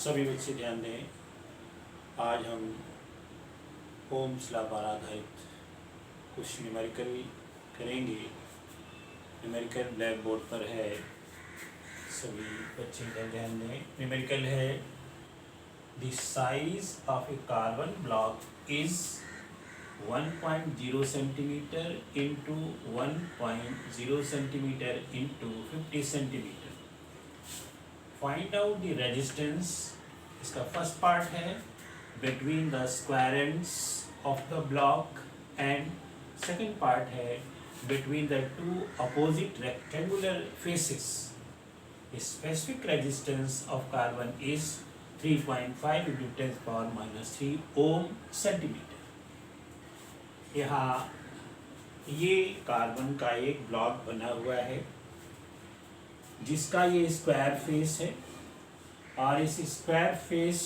सभी बच्चे ध्यान दें। आज हम ओम्स लॉ पर आधारित कुछ न्यूमेरिकल करेंगे। न्यूमेरिकल ब्लैक बोर्ड पर है, सभी बच्चे का ध्यान दें। न्यूमेरिकल है the size of a carbon block is 1.0 centimetre into 1.0 centimetre into 50 centimetre. Find out the resistance. इसका फर्स्ट पार्ट है between the square ends of the block and second part है between the two opposite rectangular faces. Specific resistance of carbon is 3.5 into 10⁻³ ohm centimetre. यहाँ ये carbon का एक block बना हुआ है जिसका ये स्क्वायर फेस है और इस स्क्वायर फेस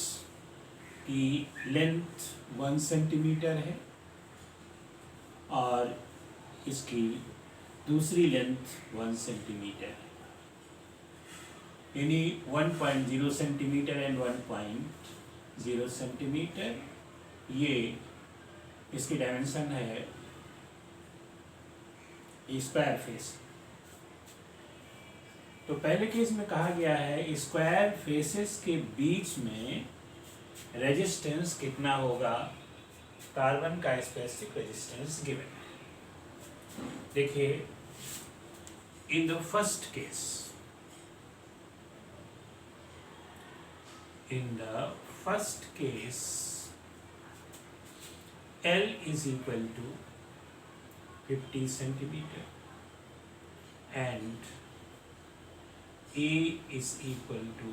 की लेंथ 1 सेंटीमीटर है और इसकी दूसरी लेंथ 1 सेंटीमीटर है, यानी 1.0 सेंटीमीटर एंड 1.0 सेंटीमीटर। ये इसकी डायमेंशन है स्क्वायर फेस। तो पहले केस में कहा गया है स्क्वायर फेसेस के बीच में रेजिस्टेंस कितना होगा, कार्बन का स्पेसिफिक रेजिस्टेंस गिवन है। देखिए in the first case, L is equal to 50 centimeter and A is equal to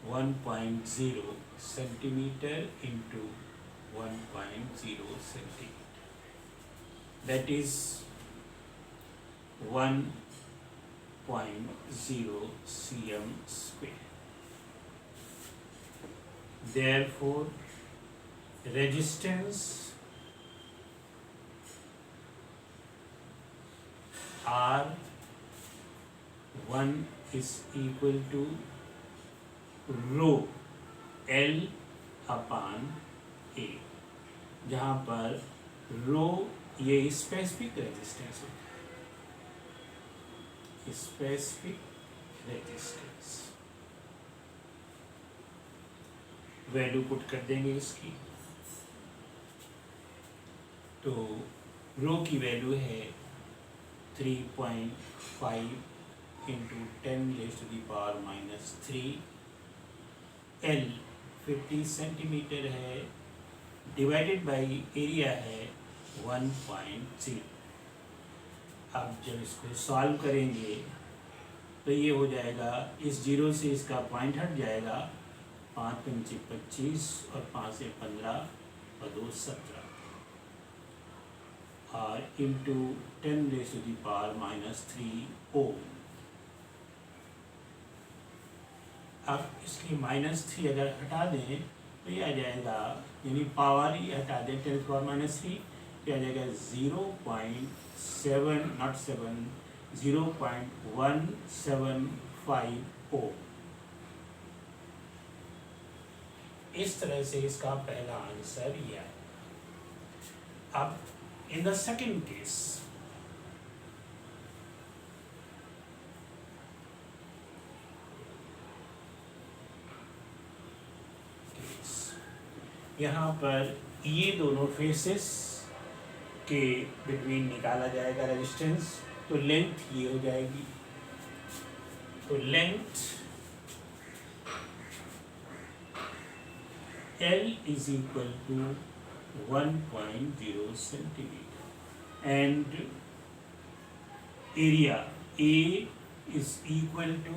1.0 centimeter into 1.0 centimeter. That is 1.0 cm square. Therefore, resistance R1 is equal to rho L upon A, जहाँ पर rho ये specific resistance होता है, specific resistance. Value put कर देंगे इसकी, तो रो की वैल्यू है 3.5 into 10⁻³ L 50 सेंटीमीटर है, डिवाइडेड बाई एरिया है 1.0। अब जब इसको सॉल्व करेंगे तो ये हो जाएगा, इस जीरो से इसका पॉइंट हट जाएगा, 5 पंचे 25 और 5 से 15 और 2 17 और इंटू 10⁻³ ओम। अब इसकी -3 अगर हटा दें तो ये आ जाएगा, यानी पावर ही हटा दें 10⁻³ तो आ जाएगा 0.175 ओम। इस तरह से इसका पहला आंसर यह है। अब इन द सेकेंड केस, यहाँ पर ये दोनों फेसेस के बिटवीन निकाला जाएगा रेजिस्टेंस, तो लेंथ ये हो जाएगी, तो length L is equal to 1.0 centimeter and area A is equal to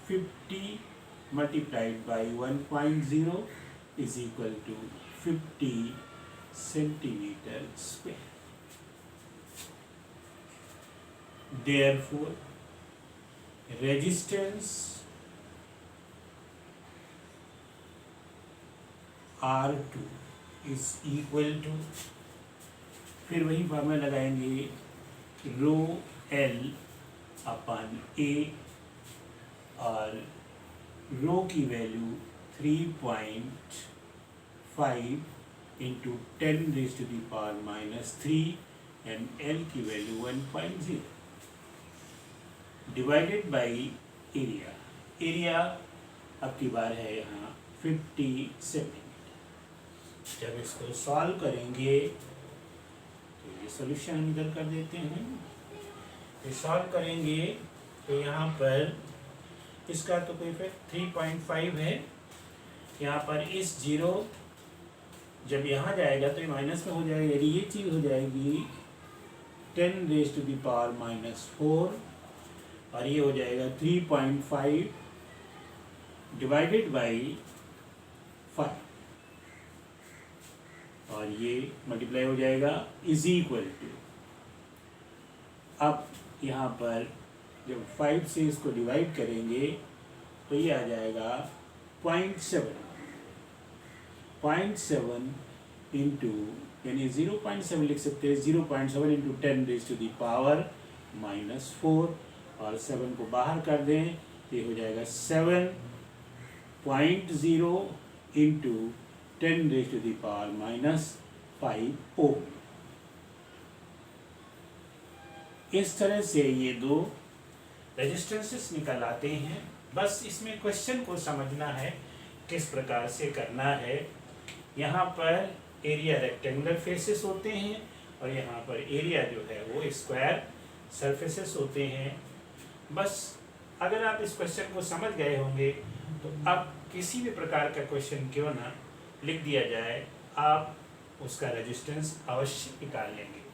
50 multiplied by 1.0 is equal to 50 centimeter square. Therefore, resistance R2 is equal to, फिर वही फॉर्मूला लगाएंगे, रो L अपन A और रो की वैल्यू 3.5 इंटू 10⁻³ एंड एल की value 1.0 divided by area. Area अब की बार है यहाँ 50 सेंटीमीटर। जब इसको सॉल्व करेंगे तो ये सॉल्यूशन इधर कर देते हैं। ये सॉल्व करेंगे तो यहाँ पर इसका तो कोई इफेक्ट 3.5 है। यहाँ पर इस जीरो जब यहाँ जाएगा तो ये माइनस में हो जाएगा, यानी ये चीज़ हो जाएगी 10⁻⁻⁴ और ये हो जाएगा 3.5 डिवाइडेड बाई 5 और ये मल्टीप्लाई हो जाएगा इज इक्वल टू। अब यहाँ पर जब 5 से इसको डिवाइड करेंगे तो ये आ जाएगा 0.7 इंटू, यानी 0.7 लिख सकते हैं, 0.7 इंटू 10⁻⁻⁴ और 7 को बाहर कर दें तो ये हो जाएगा 7.0 इंटू 10⁻⁵ ओम। इस तरह से ये दो रेजिस्टेंसेस निकल आते हैं। बस इसमें क्वेश्चन को समझना है किस प्रकार से करना है। यहाँ पर एरिया रेक्टेंगुलर फेसेस होते हैं और यहाँ पर एरिया जो है वो स्क्वायर सरफेसेस होते हैं। बस अगर आप इस क्वेश्चन को समझ गए होंगे तो अब किसी भी प्रकार का क्वेश्चन क्यों ना लिख दिया जाए, आप उसका रेजिस्टेंस अवश्य निकाल लेंगे।